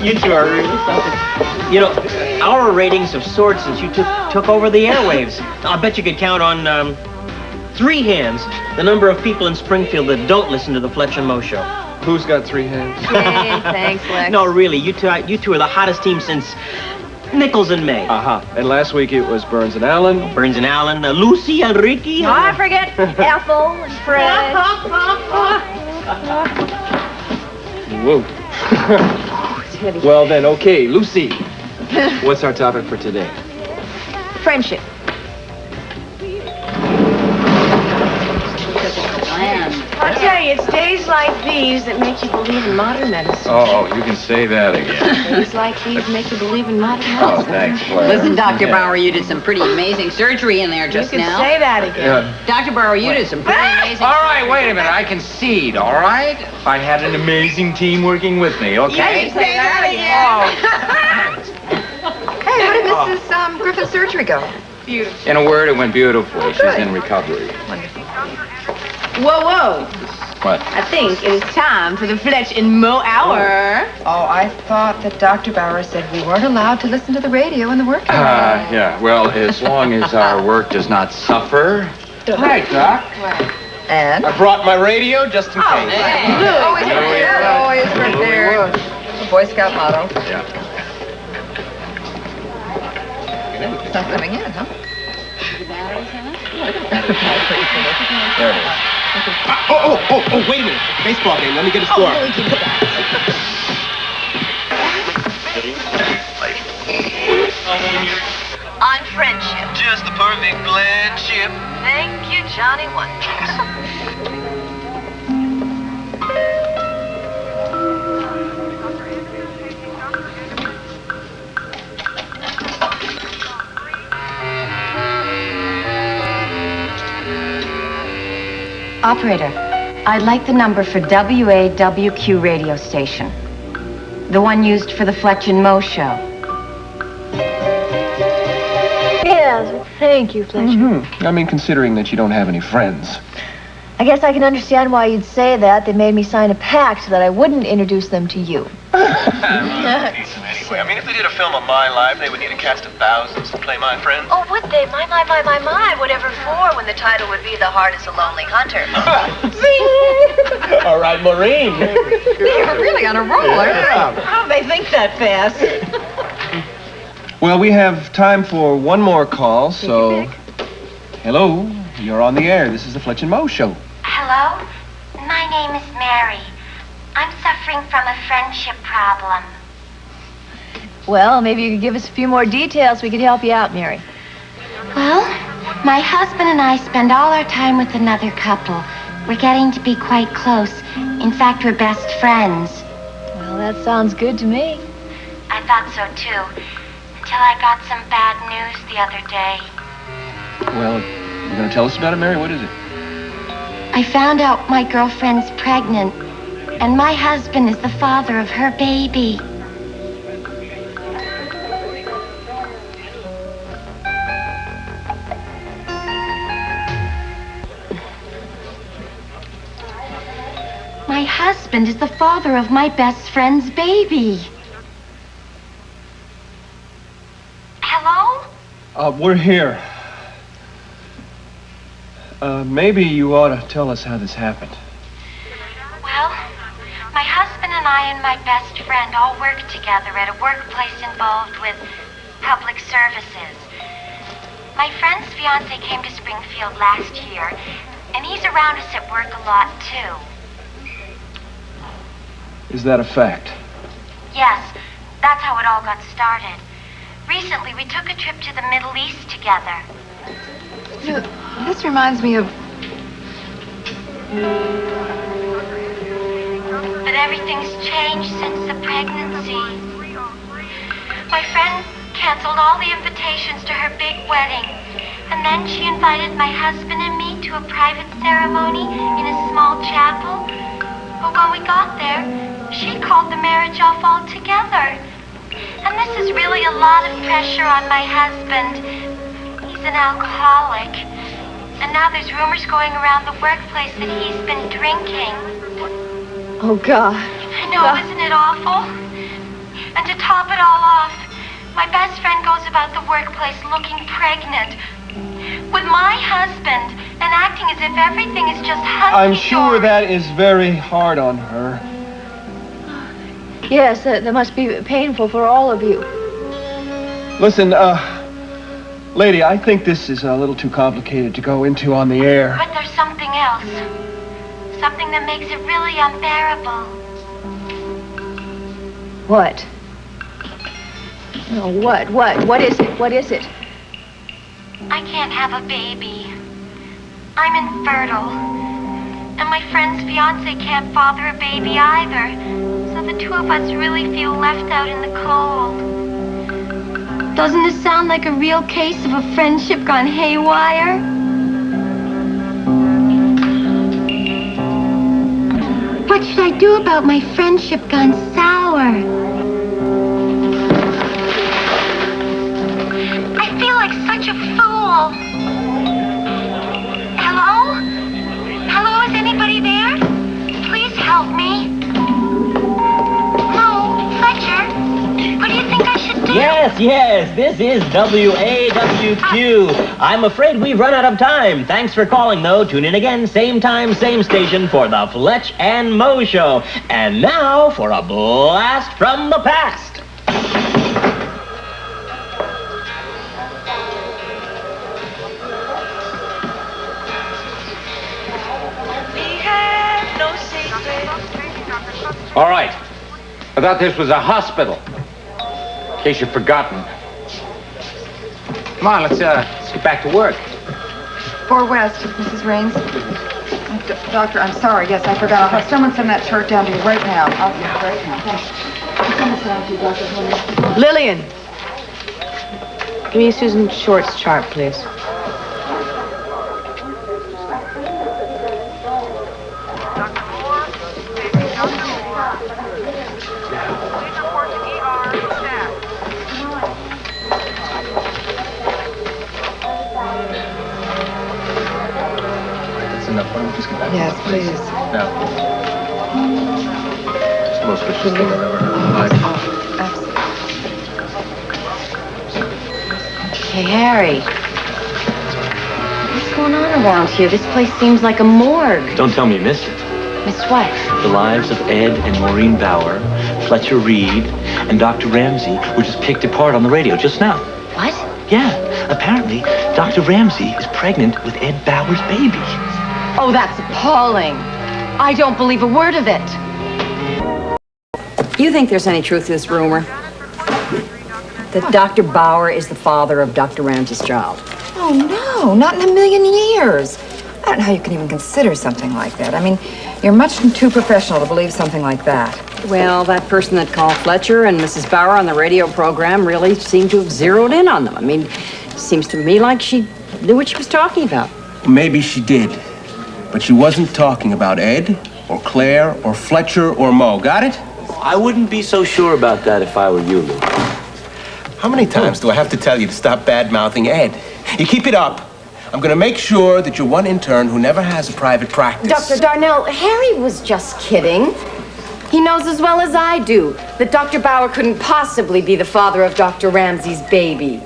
You two are really something. You know, our ratings have soared since you took over the airwaves. I bet you could count on 3 hands the number of people in Springfield that don't listen to the Fletcher and Mo Show. Who's got 3 hands? Hey, thanks, Lex. No, really, you two are the hottest team since Nichols and May. And last week it was Burns and Allen. Burns and Allen, Lucy and Ricky. Oh, I forget Ethel and Fred. Whoa. Well then, okay, Lucy. What's our topic for today? Friendship. I'll tell you, it's days like these that make you believe in modern medicine. Oh, you can say that again. Days like these make you believe in modern medicine. Oh, thanks, Claire. Listen, Dr. Bauer, you did some pretty amazing surgery in there just You can now. say that again. Dr. Bauer, you did some pretty amazing... All right, wait a minute. I concede, all right? I had an amazing team working with me, okay? You say that Hey, how did Mrs. Griffin's surgery go? In a word, it went beautifully. She's in recovery. Whoa, whoa. What? I think it is time for the Fletch and Mo Hour. Oh, I thought that Dr. Bauer said we weren't allowed to listen to the radio in the work area. Yeah, well, as long as our work does not suffer. Right, Doc. And? I brought my radio just in case. Always prepared, always prepared. The Boy Scout motto. Yeah. It's not coming in, huh? There it is. Oh, wait a minute. Baseball game. Let me get a score. On friendship. Just the perfect blendship. Thank you, Johnny Wonders. Operator, I'd like the number for WAWQ radio station. The one used for the Fletcher and Mo Show. Yes, thank you, Fletcher. I mean, considering that you don't have any friends. I guess I can understand why you'd say that. They made me sign a pact so that I wouldn't introduce them to you. Anyway, I mean, if they did a film of my life, they would need a cast of thousands to play my friend. Oh, would they? My. Whatever for when the title would be The Heart is a Lonely Hunter. All right, Maureen. You're really on a roll, aren't you? How do they think that fast? Well, we have time for one more call, so... Hello, you're on the air. This is the Fletcher and Mo Show. Hello? My name is Mary. I'm suffering from a friendship problem. Well, maybe you could give us a few more details. We could help you out, Mary. Well, my husband and I spend all our time with another couple. We're getting to be quite close. In fact, we're best friends. Well, that sounds good to me. I thought so, too. Until I got some bad news the other day. Well, you gonna tell us about it, Mary? What is it? I found out my girlfriend's pregnant, and my husband is the father of her baby. My husband is the father of my best friend's baby. Hello? We're here. Maybe you ought to tell us how this happened. Well, my husband and I and my best friend all work together at a workplace involved with public services. My friend's fiance came to Springfield last year, and he's around us at work a lot, too. Is that a fact? Yes, that's how it all got started. Recently, we took a trip to the Middle East together. You know, this reminds me of... But everything's changed since the pregnancy. My friend canceled all the invitations to her big wedding. And then she invited my husband and me to a private ceremony in a small chapel. But when we got there, she called the marriage off altogether. And this is really a lot of pressure on my husband. He's an alcoholic. And now there's rumors going around the workplace that he's been drinking. Oh, God. I know, isn't it awful? And to top it all off, my best friend goes about the workplace looking pregnant with my husband and acting as if everything is just hunky-dory. I'm sure that is very hard on her. Yes, that must be painful for all of you. Listen, lady, I think this is a little too complicated to go into on the air. But there's something else. Something that makes it really unbearable. What? Oh, what? What is it? What is it? I can't have a baby. I'm infertile. And my friend's fiancé can't father a baby either. So the two of us really feel left out in the cold. Doesn't this sound like a real case of a friendship gone haywire? What should I do about my friendship gone sour? I feel like such a fool. Hello? Hello, is anybody there? Please help me. Mo, Fletcher, what do you think I should do? Yes, this is WAWQ. I'm afraid we've run out of time. Thanks for calling, though. Tune in again, same time, same station for the Fletcher and Mo Show. And now for a blast from the past. All right. I thought this was a hospital. In case you've forgotten. Come on, let's get back to work. 4 West, Mrs. Raines. Doctor, I'm sorry. Yes, I forgot. I'll have someone send that chart down to you right now. I'll do it right now. Thanks. Someone send it to you, Dr. Lillian. Give me Susan Short's chart, please. Yes, please. No. It's the most vicious thing I've ever heard in my life. Absolutely. Hey, Harry. What's going on around here? This place seems like a morgue. Don't tell me you missed it. Miss what? The lives of Ed and Maureen Bauer, Fletcher Reed, and Dr. Ramsey were just picked apart on the radio just now. What? Yeah, apparently Dr. Ramsey is pregnant with Ed Bauer's baby. Oh, that's appalling. I don't believe a word of it. You think there's any truth to this rumor? That Dr. Bauer is the father of Dr. Ramsey's child? Oh, no, not in a million years. I don't know how you can even consider something like that. I mean, you're much too professional to believe something like that. Well, that person that called Fletcher and Mrs. Bauer on the radio program really seemed to have zeroed in on them. I mean, it seems to me like she knew what she was talking about. Maybe she did. But she wasn't talking about Ed, or Claire, or Fletcher, or Mo. Got it? I wouldn't be so sure about that if I were you, Lou. How many times do I have to tell you to stop bad-mouthing Ed? You keep it up, I'm gonna make sure that you're one intern who never has a private practice. Dr. Darnell, Harry was just kidding. He knows as well as I do that Dr. Bauer couldn't possibly be the father of Dr. Ramsey's baby.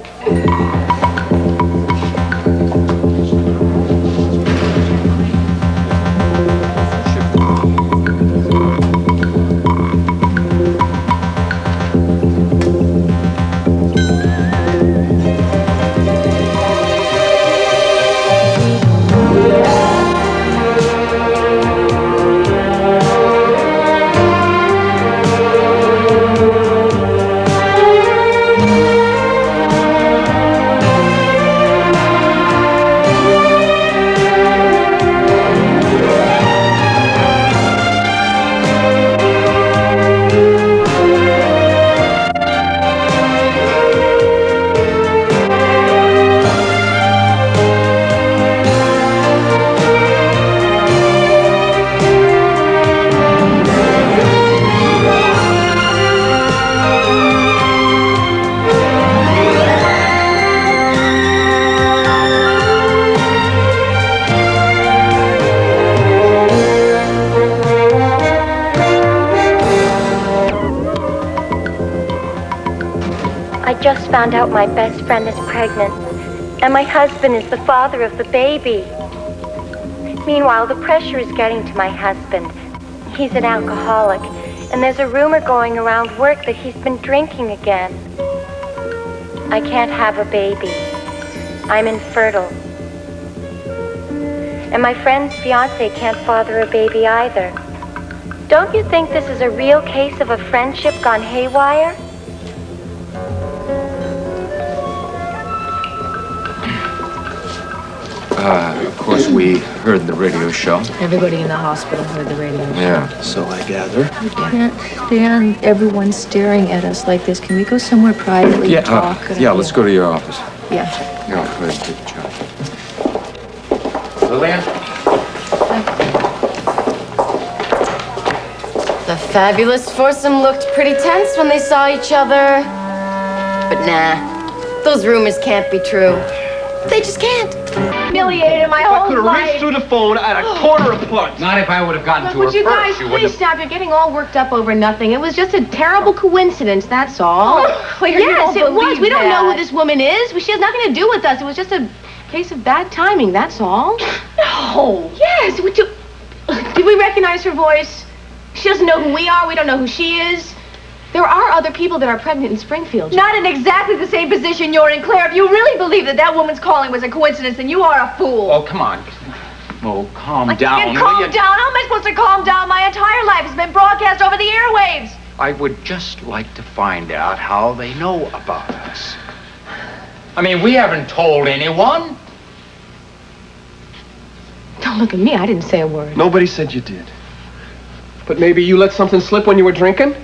I just found out my best friend is pregnant, and my husband is the father of the baby. Meanwhile, the pressure is getting to my husband. He's an alcoholic, and there's a rumor going around work that he's been drinking again. I can't have a baby. I'm infertile. And my friend's fiance can't father a baby either. Don't you think this is a real case of a friendship gone haywire? Of course, we heard the radio show. Everybody in the hospital heard the radio show. Yeah. So I gather. I can't stand everyone staring at us like this. Can we go somewhere privately and talk? Let's go to your office. Yeah. Yeah, go ahead and take the job. Lillian? The fabulous foursome looked pretty tense when they saw each other. But nah, those rumors can't be true. They just can't. Humiliated my I whole could have life. reached through the phone at a quarter a punch. Not if I would have gotten to her Would you guys first. You please wouldn't stop? You're getting all worked up over nothing. It was just a terrible coincidence, that's all. Claire, yes, you it don't was. believe We don't know that. who this woman is. She has nothing to do with us. It was just a case of bad timing, that's all. No. Yes. Did we recognize her voice? She doesn't know who we are. We don't know who she is. There are other people that are pregnant in Springfield. Not in exactly the same position you're in, Claire. If you really believe that woman's calling was a coincidence, then you are a fool. Oh, come on. Oh, calm I down. can't will calm you? down. How am I supposed to calm down? My entire life has been broadcast over the airwaves. I would just like to find out how they know about us. I mean, we haven't told anyone. Don't look at me. I didn't say a word. Nobody said you did. But maybe you let something slip when you were drinking?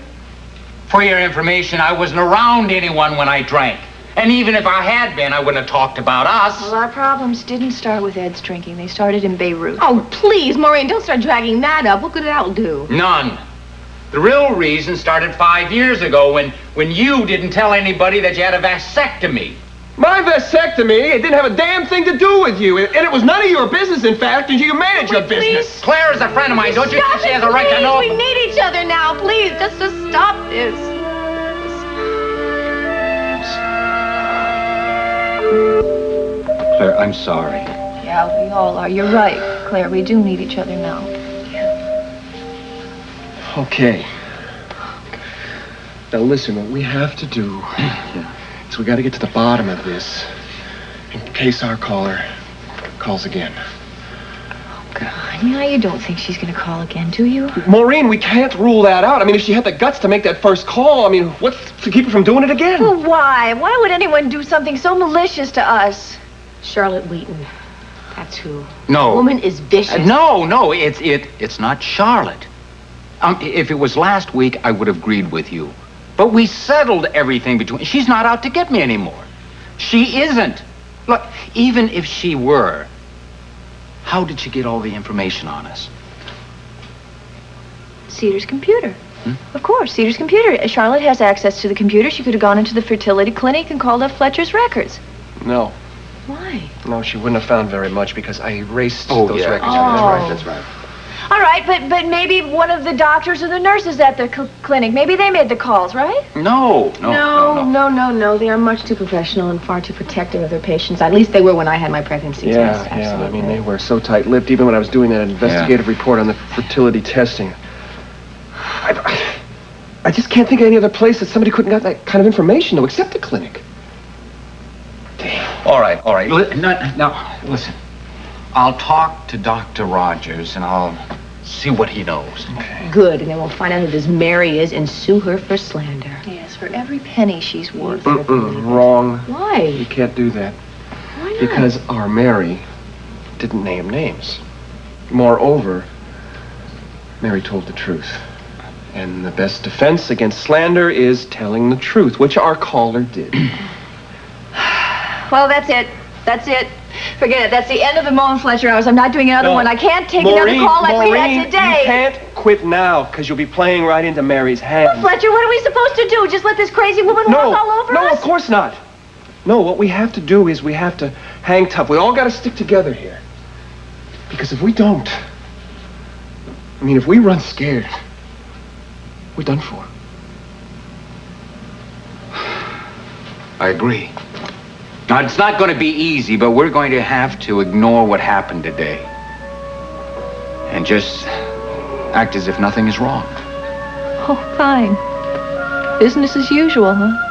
For your information, I wasn't around anyone when I drank. And even if I had been, I wouldn't have talked about us. Well, our problems didn't start with Ed's drinking. They started in Beirut. Oh, please, Maureen, don't start dragging that up. What good that'll do? None. The real reason started 5 years ago when you didn't tell anybody that you had a vasectomy. My vasectomy, it didn't have a damn thing to do with you. And it was none of your business, in fact, and you manage your business. Claire is a friend of mine. Don't you think she has a right to know? We need each other now. Please, just stop this. Claire, I'm sorry. Yeah, we all are. You're right, Claire. We do need each other now. Okay. Now listen, what we have to do is we got to get to the bottom of this in case our caller calls again. God, yeah, you don't think she's gonna call again, do you? Maureen, we can't rule that out. I mean, if she had the guts to make that first call, I mean, what's to keep her from doing it again? Well, why? Why would anyone do something so malicious to us? Charlotte Wheaton. That's who. No. The woman is vicious. No, it's not Charlotte. If it was last week, I would have agreed with you. But we settled everything between. She's not out to get me anymore. She isn't. Look, even if she were, how did she get all the information on us? Cedars' computer. Of course, Cedars' computer. Charlotte has access to the computer. She could have gone into the fertility clinic and called up Fletcher's records. No. Why? No, she wouldn't have found very much because I erased Oh, those yeah. records. That's right. All right, but maybe one of the doctors or the nurses at the clinic, maybe they made the calls, right? No. No. They are much too professional and far too protective of their patients. At least they were when I had my pregnancy test. Yeah. I Absolutely. mean, they were so tight-lipped, even when I was doing that investigative report on the fertility testing. I just can't think of any other place that somebody couldn't got that kind of information to except the clinic. Damn. All right. Now, listen. I'll talk to Dr. Rogers and I'll see what he knows. Okay. Good, and then we'll find out who this Mary is and sue her for slander. Yes, for every penny she's worth. Wrong. Why? You can't do that. Why not? Because our Mary didn't name names. Moreover, Mary told the truth. And the best defense against slander is telling the truth, which our caller did. Well, that's it. Forget it. That's the end of the Mo and Fletcher hours. I'm not doing another one. I can't take another call like we had today. You can't quit now, because you'll be playing right into Mary's hands. Well, Fletcher, what are we supposed to do? Just let this crazy woman walk all over us? No, of course not. No, what we have to do is we have to hang tough. We all got to stick together here. Because if we don't, if we run scared, we're done for. I agree. Now, it's not going to be easy, but we're going to have to ignore what happened today. And just act as if nothing is wrong. Oh, fine. Business as usual, huh?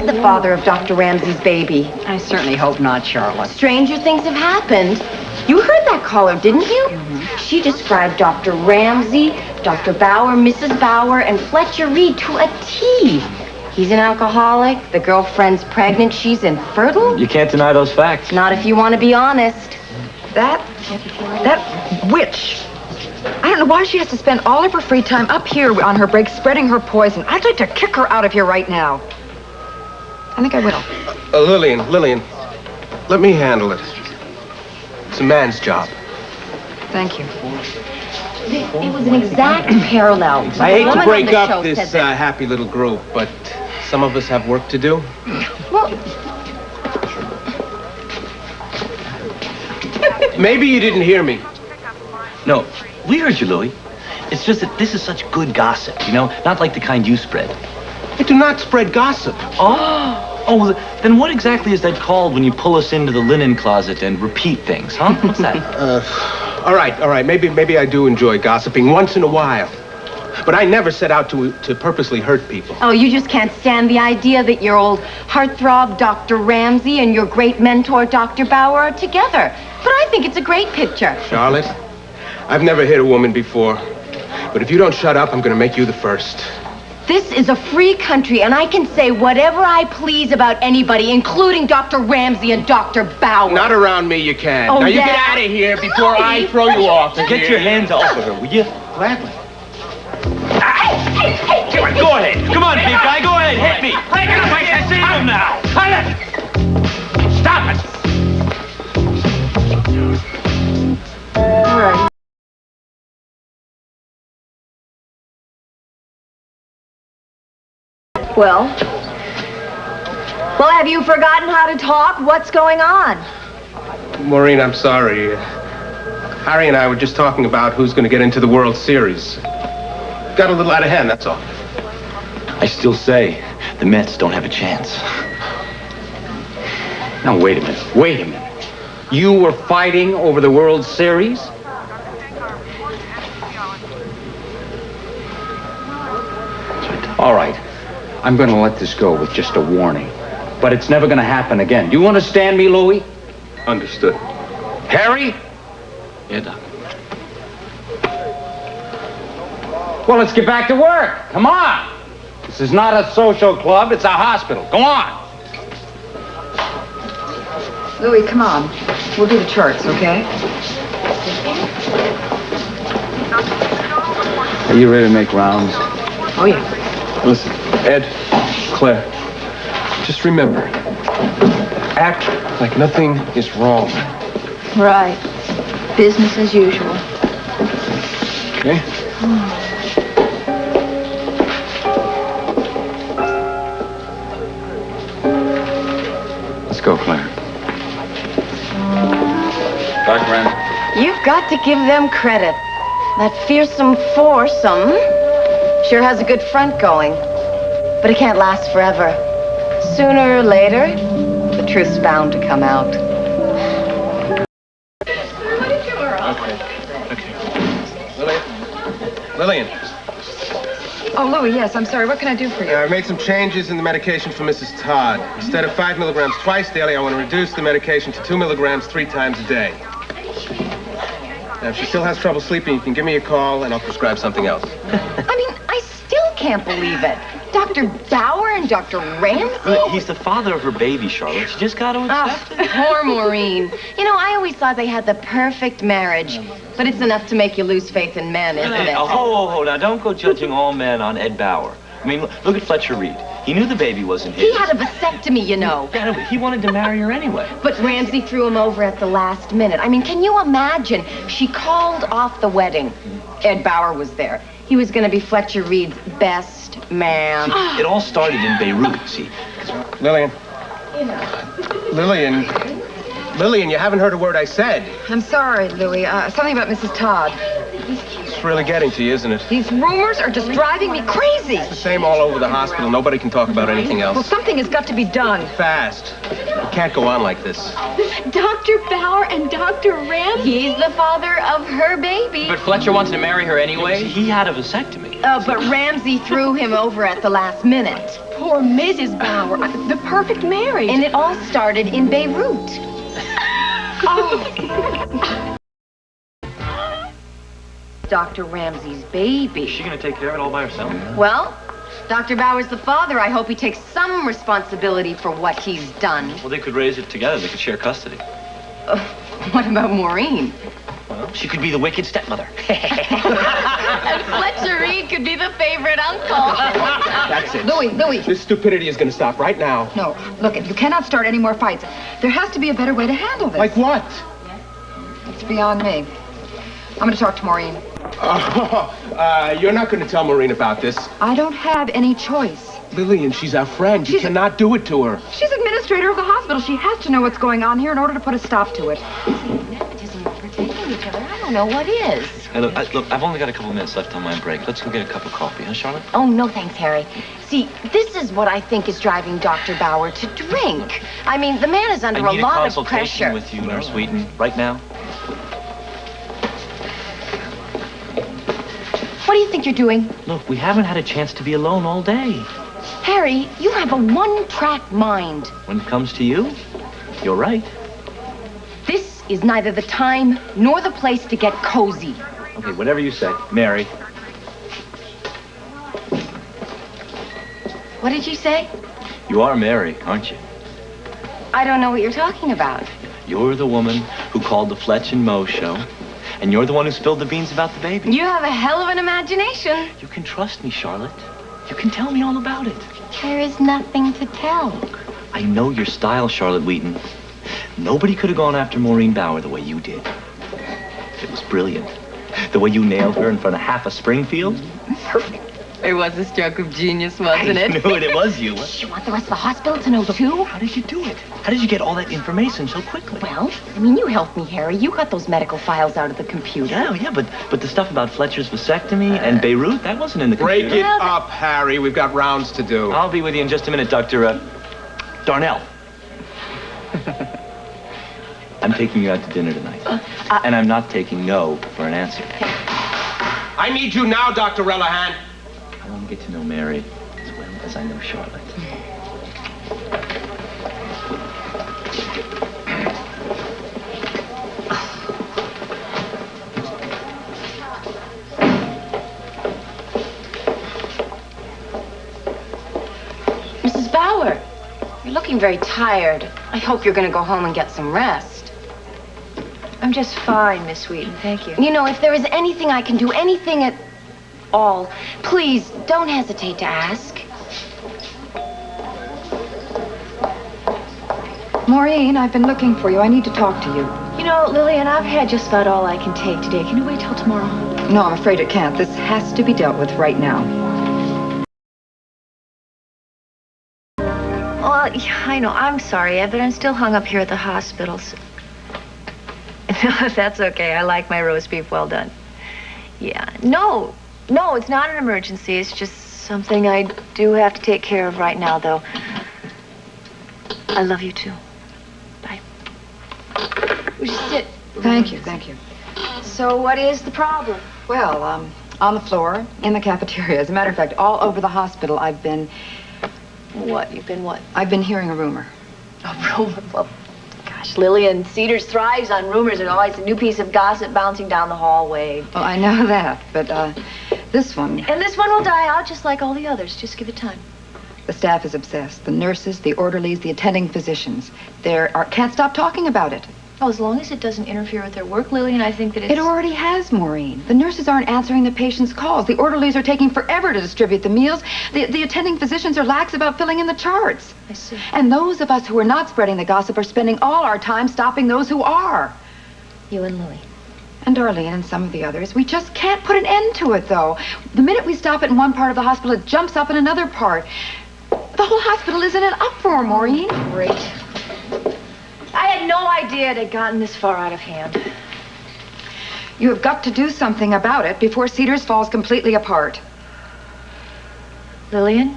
The father of Dr. Ramsey's baby. I certainly hope not, Charlotte. Stranger things have happened. You heard that caller, didn't you? She described Dr. Ramsey, Dr. Bauer, Mrs. Bauer, and Fletcher Reed to a T. He's an alcoholic. The girlfriend's pregnant. She's infertile. You can't deny those facts. Not if you want to be honest. That witch. I don't know why she has to spend all of her free time up here on her break spreading her poison. I'd like to kick her out of here right now. I think I will. Lillian, let me handle it. It's a man's job. Thank you. It was an exact parallel. I hate to break up show this said that. happy little group, but some of us have work to do. Well, Maybe you didn't hear me. No, we heard you, Louie. It's just that this is such good gossip, you know? Not like the kind you spread. I do not spread gossip. Oh, then what exactly is that called when you pull us into the linen closet and repeat things, huh? What's that? All right. Maybe I do enjoy gossiping once in a while. But I never set out to purposely hurt people. oh, you just can't stand the idea that your old heartthrob, Dr. Ramsey, and your great mentor, Dr. Bauer, are together. But I think it's a great picture. Charlotte, I've never hit a woman before. But if you don't shut up, I'm going to make you the first. This is a free country, and I can say whatever I please about anybody, including Dr. Ramsey and Dr. Bauer. Not around me, you can. Oh, now, you yeah? get out of here before I throw you off. Get your hands off of her, will you? Gladly. Go ahead. Come on, big guy. Go ahead. Hit me. I can see him now. Stop it! All right. Well, have you forgotten how to talk? What's going on? Maureen, I'm sorry. Harry and I were just talking about who's going to get into the World Series. Got a little out of hand, that's all. I still say the Mets don't have a chance. Now, wait a minute. You were fighting over the World Series? All right. I'm going to let this go with just a warning. But it's never going to happen again. Do you understand me, Louie? Understood. Harry? Yeah, Doc. Well, let's get back to work. Come on. This is not a social club. It's a hospital. Go on. Louie, come on. We'll do the charts, okay? Are you ready to make rounds? Oh, yeah. Listen, Ed, Claire, just remember, act like nothing is wrong. Right. Business as usual. Okay? Let's go, Claire. Dr. Ramsey. You've got to give them credit. That fearsome foursome sure has a good front going. But it can't last forever. Sooner or later, the truth's bound to come out. Lillian. Oh, Louie, yes, I'm sorry. What can I do for you? I made some changes in the medication for Mrs. Todd. Instead of 5 milligrams twice daily, I want to reduce the medication to 2 milligrams 3 times a day. Now, if she still has trouble sleeping, you can give me a call and I'll prescribe something else. I mean, I still can't believe it. Dr. Bauer and Dr. Ramsey? He's the father of her baby, Charlotte. You just got to accept it. Poor Maureen. You know, I always thought they had the perfect marriage. But it's enough to make you lose faith in men, isn't it? Oh, now don't go judging all men on Ed Bauer. I mean, look at Fletcher Reed. He knew the baby wasn't his. He had a vasectomy, you know. Yeah, but he wanted to marry her anyway. But Ramsey threw him over at the last minute. I mean, can you imagine? She called off the wedding. Ed Bauer was there. He was going to be Fletcher Reed's best man. It all started in Beirut, see? Lillian. Lillian, you haven't heard a word I said. I'm sorry, Louie. Something about Mrs. Todd. It's really getting to you, isn't it? These rumors are just driving me crazy. It's the same all over the hospital. Nobody can talk about anything Well, else. something has got to be done. Fast. You can't go on like this. Dr. Bauer and Dr. Ram? He's the father of her baby. But Fletcher wants to marry her anyway. He had a vasectomy. But Ramsey threw him over at the last minute. Poor Mrs. Bauer. The perfect marriage. And it all started in Beirut. Dr. Ramsey's baby. Is she gonna take care of it all by herself? Well, Dr. Bauer's the father. I hope he takes some responsibility for what he's done. Well, they could raise it together. They could share custody. What about Maureen? Well, she could be the wicked stepmother. And Fletcher Reed could be the favorite uncle. That's it. Louie. This stupidity is going to stop right now. No, look, you cannot start any more fights. There has to be a better way to handle this. Like what? It's beyond me. I'm going to talk to Maureen. You're not going to tell Maureen about this. I don't have any choice. Lillian, she's our friend. You cannot do it to her. She's administrator of the hospital. She has to know what's going on here in order to put a stop to it. Nepotism, protecting each other. I don't know what is. Hey, look, I've only got a couple minutes left on my break. Let's go get a cup of coffee, huh, Charlotte? Oh, no thanks, Harry. See, this is what I think is driving Dr. Bauer to drink. I mean, the man is under I need a lot of consultation pressure. with you, Nurse Wheaton, right now. What do you think you're doing? Look, we haven't had a chance to be alone all day. Harry, you have a one-track mind. When it comes to you, you're right. This is neither the time nor the place to get cozy. Okay, whatever you say. Mary. What did you say? You are Mary, aren't you? I don't know what you're talking about. You're the woman who called the Fletcher and Mo Show, and you're the one who spilled the beans about the baby. You have a hell of an imagination. You can trust me, Charlotte. You can tell me all about it. There is nothing to tell. I know your style, Charlotte Wheaton. Nobody could have gone after Maureen Bauer the way you did. It was brilliant. The way you nailed her in front of half of Springfield. Perfect. It was a stroke of genius, wasn't I knew it. It was you. You want the rest of the hospital to know, too? How did you do it? How did you get all that information so quickly? Well, I mean, you helped me, Harry. You got those medical files out of the computer. Yeah, but the stuff about Fletcher's vasectomy and Beirut, that wasn't in the computer. Break it up, Harry. We've got rounds to do. I'll be with you in just a minute, Dr. Darnell. I'm taking you out to dinner tonight. And I'm not taking no for an answer. I need you now, Dr. Rellahan. I want to get to know Mary as well as I know Charlotte. Mrs. Bauer, you're looking very tired. I hope you're going to go home and get some rest. I'm just fine, Miss Wheaton. Thank you. You know, if there is anything I can do, anything at all, please don't hesitate to ask. Maureen, I've been looking for you. I need to talk to you. You know, Lillian, I've had just about all I can take today. Can you wait till tomorrow? No, I'm afraid it can't. This has to be dealt with right now. Well, yeah, I know. I'm sorry, Ed, but I'm still hung up here at the hospital. So... No, that's okay. I like my roast beef well done. Yeah. No, it's not an emergency. It's just something I do have to take care of right now, though. I love you, too. Bye. Would you sit? Thank you. So what is the problem? Well, on the floor, in the cafeteria. As a matter of fact, all over the hospital, I've been... What? You've been what? I've been hearing a rumor. A rumor? Well, gosh, Lillian, Cedars thrives on rumors. There's always a new piece of gossip bouncing down the hallway. Well, I know that, but this one... And this one will die out just like all the others. Just give it time. The staff is obsessed. The nurses, the orderlies, the attending physicians. Can't stop talking about it. Oh, as long as it doesn't interfere with their work, Lillian, I think that it's... It already has, Maureen. The nurses aren't answering the patients' calls. The orderlies are taking forever to distribute the meals. The attending physicians are lax about filling in the charts. I see. And those of us who are not spreading the gossip are spending all our time stopping those who are. You and Louie. And Darlene and some of the others. We just can't put an end to it, though. The minute we stop it in one part of the hospital, it jumps up in another part. The whole hospital is in an uproar, Maureen. Great. I had no idea it had gotten this far out of hand. You have got to do something about it before Cedars falls completely apart. Lillian,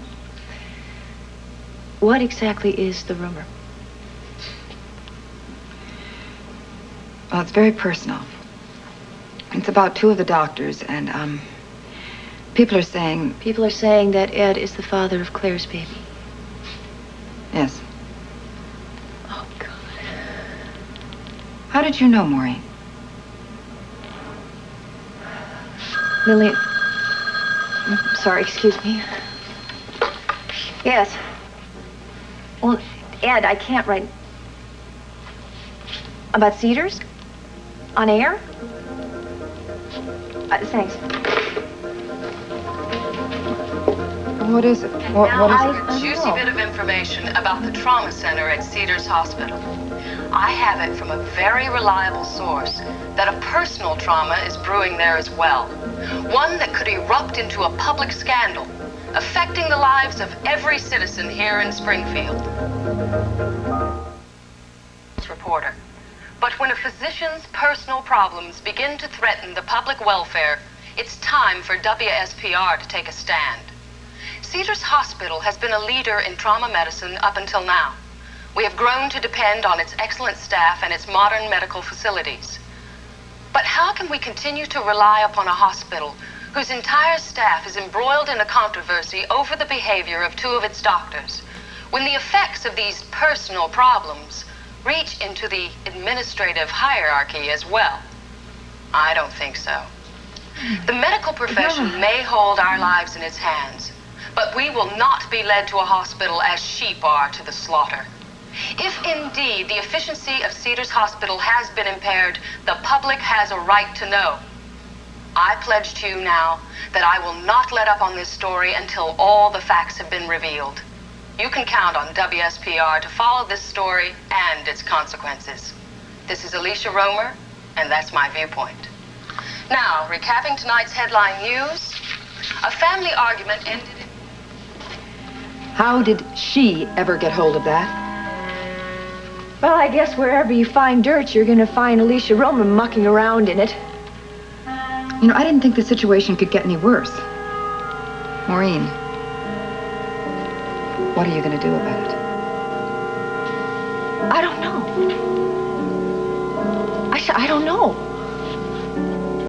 what exactly is the rumor? Well, it's very personal. It's about 2 of the doctors, and, people are saying... People are saying that Ed is the father of Claire's baby. Yes. Oh, God. How did you know, Maureen? Lillian. Sorry, excuse me. Yes. Well, Ed, I can't write... About Cedars? On air? Thanks. What is it? What is it? A juicy bit of information about the trauma center at Cedars Hospital. I have it from a very reliable source that a personal trauma is brewing there as well. One that could erupt into a public scandal, affecting the lives of every citizen here in Springfield. Reporter. But when a physician's personal problems begin to threaten the public welfare, it's time for WSPR to take a stand. Cedars Hospital has been a leader in trauma medicine up until now. We have grown to depend on its excellent staff and its modern medical facilities. But how can we continue to rely upon a hospital whose entire staff is embroiled in a controversy over the behavior of 2 of its doctors, when the effects of these personal problems reach into the administrative hierarchy as well? I don't think so. The medical profession may hold our lives in its hands, but we will not be led to a hospital as sheep are to the slaughter. If indeed the efficiency of Cedars Hospital has been impaired, the public has a right to know. I pledge to you now that I will not let up on this story until all the facts have been revealed. You can count on WSPR to follow this story and its consequences. This is Alicia Romer, and that's my viewpoint. Now, recapping tonight's headline news, a family argument ended... How did she ever get hold of that? Well, I guess wherever you find dirt, you're gonna find Alicia Roman mucking around in it. You know, I didn't think the situation could get any worse. Maureen, what are you gonna do about it? I don't know. I don't know.